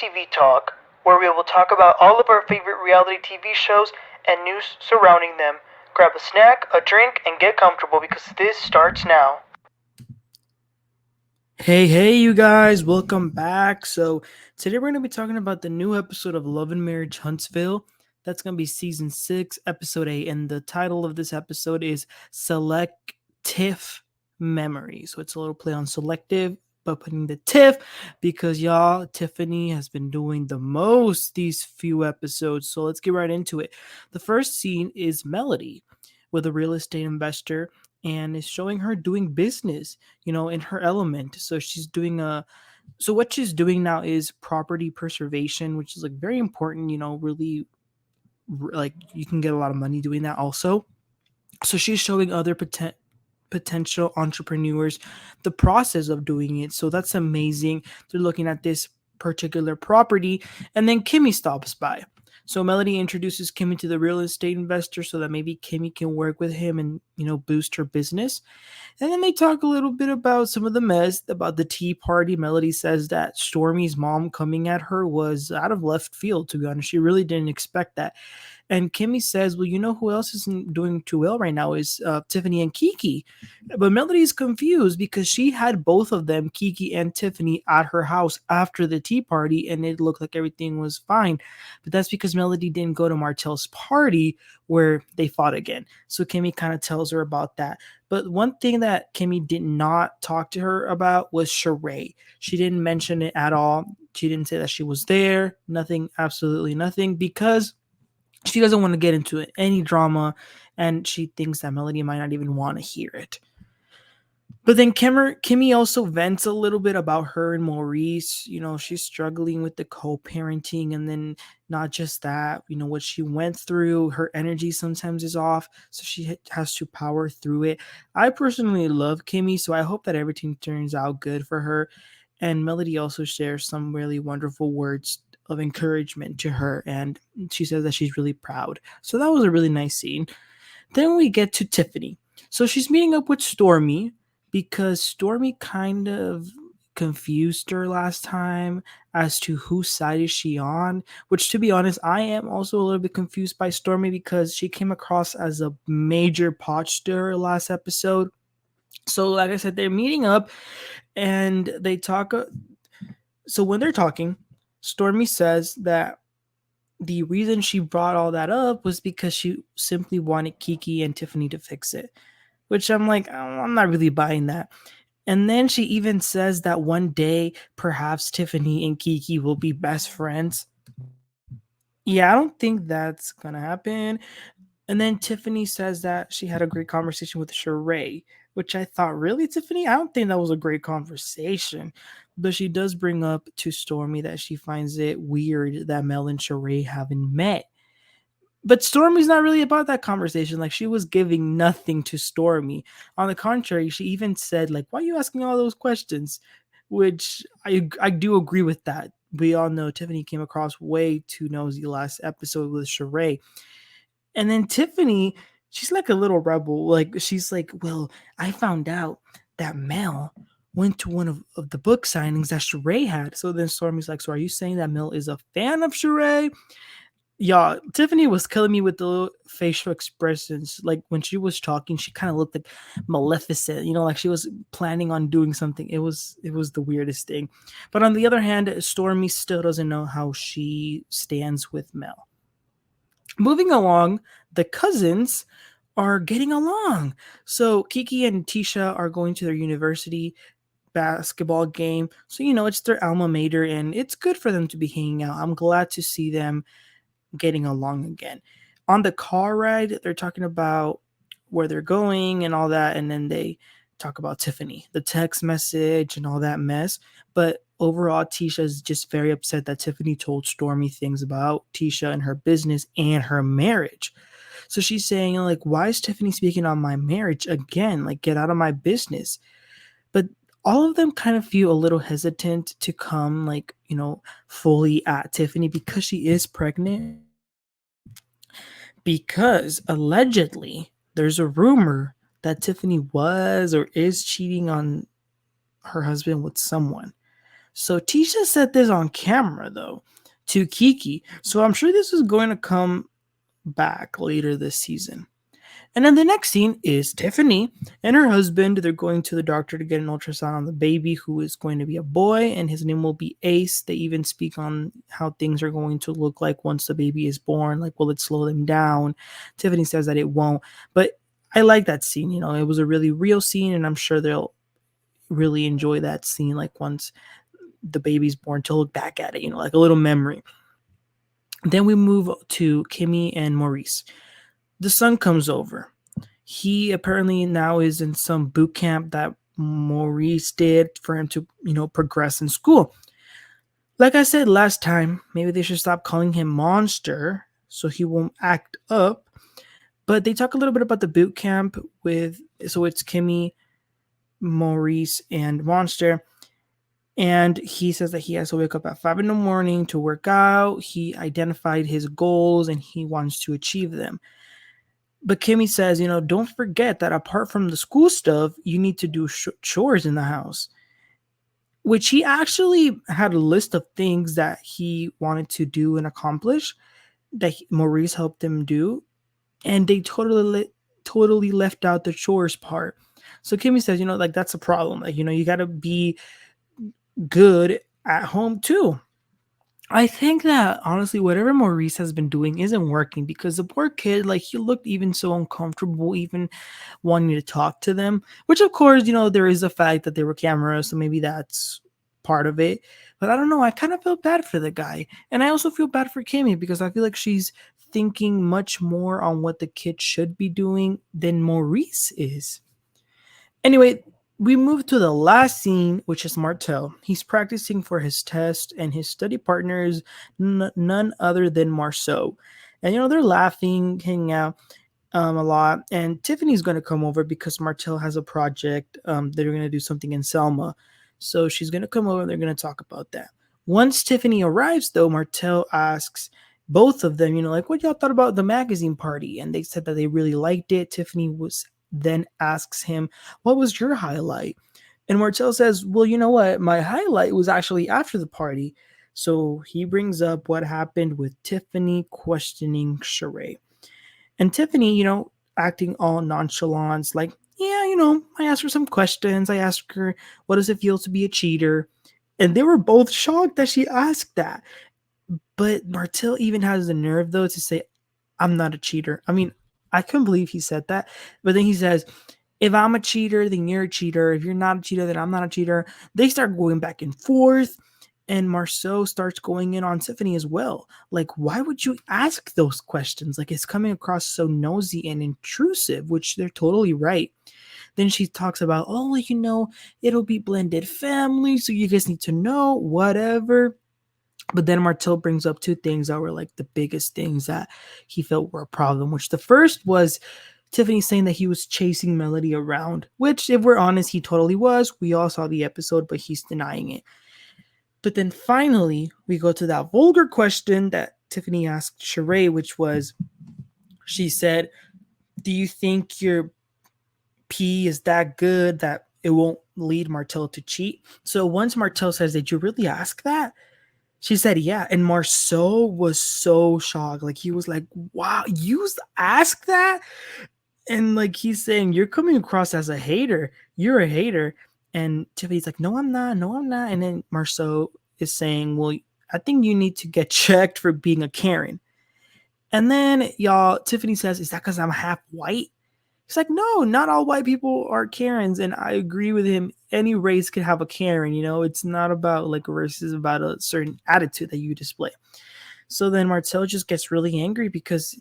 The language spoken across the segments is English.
TV Talk, where we will talk about all of our favorite reality TV shows and news surrounding them. Grab a snack, a drink, and get comfortable because this starts now. Hey, you guys, welcome back. So, today we're going to be talking about the new episode of Love and Marriage Huntsville. That's going to be season 6, episode 8, and the title of this episode is Selec-tiff Memory. So, it's a little play on selective, but putting the tiff because y'all, Tiffany has been doing the most these few episodes. So, let's get right into it. The first scene is Melody with a real estate investor and is showing her doing business, in her element. So she's doing so what she's doing now is property preservation, which is like very important, really like you can get a lot of money doing that also. So she's showing other potential entrepreneurs the process of doing it. So that's amazing. They're looking at this particular property, and then Kimmi stops by. So Melody introduces Kimmi to the real estate investor so that maybe Kimmi can work with him and, boost her business. And then they talk a little bit about some of the mess, about the tea party. Melody says that Stormi's mom coming at her was out of left field, to be honest. She really didn't expect that. And Kimmi says, well, who else isn't doing too well right now is Tiffany and Keke. But Melody's confused because she had both of them, Keke and Tiffany, at her house after the tea party, and it looked like everything was fine. But that's because Melody didn't go to Martell's party where they fought again. So Kimmi kind of tells her about that. But one thing that Kimmi did not talk to her about was Shari. She didn't mention it at all. She didn't say that she was there. Nothing, absolutely nothing, because she doesn't want to get into any drama, and she thinks that Melody might not even want to hear it. But then Kimmi also vents a little bit about her and Maurice. She's struggling with the co-parenting, and then not just that, what she went through, her energy sometimes is off, so she has to power through it. I personally love Kimmi, so I hope that everything turns out good for her. And Melody also shares some really wonderful words of encouragement to her, and she says that she's really proud. So that was a really nice scene. Then we get to Tiffany. So she's meeting up with Stormi because Stormi kind of confused her last time as to whose side is she on, which, to be honest, I am also a little bit confused by Stormi because she came across as a major pot stirrer last episode. So like I said, they're meeting up and they talk. So when they're talking, Stormi says that the reason she brought all that up was because she simply wanted Keke and Tiffany to fix it, which I'm like, I'm not really buying that. And then she even says that one day, perhaps Tiffany and Keke will be best friends. Yeah, I don't think that's going to happen. And then Tiffany says that she had a great conversation with Shari, which I thought, really, Tiffany? I don't think that was a great conversation. But she does bring up to Stormi that she finds it weird that Mel and Shari haven't met. But Stormi's not really about that conversation. Like, she was giving nothing to Stormi. On the contrary, she even said, like, why are you asking all those questions? Which I do agree with that. We all know Tiffany came across way too nosy last episode with Shari. And then Tiffany, she's like a little rebel. Like, she's like, well, I found out that Mel went to one of the book signings that Shari had. So then Stormi's like, so are you saying that Mel is a fan of Shari? Yeah, Tiffany was killing me with the little facial expressions. Like, when she was talking, she kind of looked like Maleficent, like she was planning on doing something. It was the weirdest thing. But on the other hand, Stormi still doesn't know how she stands with Mel. Moving along, the cousins are getting along. So Keke and Ticha are going to their university basketball game. So, it's their alma mater, and it's good for them to be hanging out. I'm glad to see them getting along again. On the car ride, they're talking about where they're going and all that, and then they talk about Tiffany, the text message and all that mess. But overall, Ticha is just very upset that Tiffany told Stormi things about Ticha and her business and her marriage. So she's saying, like, why is Tiffany speaking on my marriage again? Like, get out of my business. But all of them kind of feel a little hesitant to come, like, fully at Tiffany because she is pregnant. Because allegedly, there's a rumor that Tiffany was or is cheating on her husband with someone. So Ticha said this on camera though to Keke. So I'm sure this is going to come back later this season. And then the next scene is Tiffany and her husband. They're going to the doctor to get an ultrasound on the baby, who is going to be a boy, and his name will be Ace. They even speak on how things are going to look like once the baby is born. Like, will it slow them down? Tiffany says that it won't. But I like that scene. It was a really real scene, and I'm sure they'll really enjoy that scene. Like, once the baby's born, to look back at it, like a little memory. Then we move to Kimmi and Maurice. The son comes over. He apparently now is in some boot camp that Maurice did for him to, progress in school. Like I said last time, maybe they should stop calling him Monster so he won't act up. But they talk a little bit about the boot camp so it's Kimmi, Maurice, and Monster. And he says that he has to wake up at 5 in the morning to work out. He identified his goals and he wants to achieve them. But Kimmi says, don't forget that apart from the school stuff, you need to do chores in the house. Which he actually had a list of things that he wanted to do and accomplish that Maurice helped him do. And they totally left out the chores part. So Kimmi says, that's a problem. Like, you got to be good at home too. I think that honestly, whatever Maurice has been doing isn't working because the poor kid, like, he looked even so uncomfortable, even wanting to talk to them. Which, of course, there is the fact that there were cameras, so maybe that's part of it. But I don't know. I kind of feel bad for the guy, and I also feel bad for Kimmi because I feel like she's thinking much more on what the kid should be doing than Maurice is. Anyway, we move to the last scene, which is Martell. He's practicing for his test, and his study partner is none other than Marsau. And, they're laughing, hanging out a lot. And Tiffany's going to come over because Martell has a project. They're going to do something in Selma. So she's going to come over and they're going to talk about that. Once Tiffany arrives, though, Martell asks both of them, like, what y'all thought about the magazine party? And they said that they really liked it. Tiffany then asks him, what was your highlight? And Martell says, well, you know what? My highlight was actually after the party. So he brings up what happened with Tiffany questioning Shari. And Tiffany, acting all nonchalant, like, yeah, I asked her some questions. I asked her, what does it feel to be a cheater? And they were both shocked that she asked that. But Martell even has the nerve, though, to say, I'm not a cheater. I mean, I couldn't believe he said that. But then he says, if I'm a cheater, then you're a cheater. If you're not a cheater, then I'm not a cheater. They start going back and forth. And Marsau starts going in on Tiffany as well. Like, why would you ask those questions? Like, it's coming across so nosy and intrusive, which they're totally right. Then she talks about, it'll be blended family, so you guys need to know, whatever. But then Martell brings up two things that were like the biggest things that he felt were a problem, which the first was Tiffany saying that he was chasing Melody around, which, if we're honest, he totally was. We all saw the episode, but he's denying it. But then finally, we go to that vulgar question that Tiffany asked Shari, which was, she said, do you think your pee is that good that it won't lead Martell to cheat? So once Martell says, did you really ask that? She said, yeah. And Marsau was so shocked. Like, he was like, wow, you asked that? And like, he's saying, you're coming across as a hater. You're a hater. And Tiffany's like, no, I'm not. No, I'm not. And then Marsau is saying, well, I think you need to get checked for being a Karen. And then, y'all, Tiffany says, is that because I'm half white? He's like, no, not all white people are Karens. And I agree with him. Any race could have a Karen, it's not about like a race, it's about a certain attitude that you display. So then Martell just gets really angry because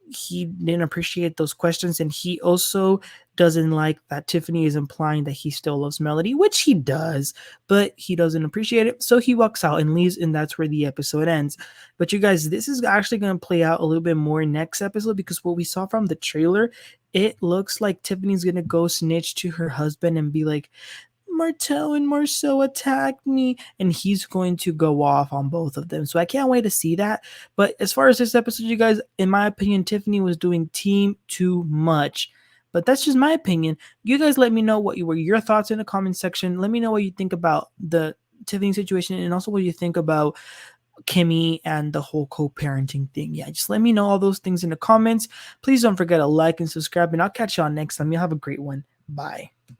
he didn't appreciate those questions. And he also doesn't like that Tiffany is implying that he still loves Melody, which he does, but he doesn't appreciate it. So he walks out and leaves, and that's where the episode ends. But you guys, this is actually going to play out a little bit more next episode, because what we saw from the trailer, it looks like Tiffany's going to go snitch to her husband and be like, Martell and Marsau attacked me, and he's going to go off on both of them. So I can't wait to see that. But as far as this episode, you guys, in my opinion, Tiffany was doing team too much. But that's just my opinion. You guys let me know what were your thoughts in the comment section. Let me know what you think about the Tiffany's situation, and also what you think about Kimmi and the whole co-parenting thing. Yeah, just let me know all those things in the comments. Please don't forget to like and subscribe, and I'll catch y'all next time. You'll have a great one. Bye.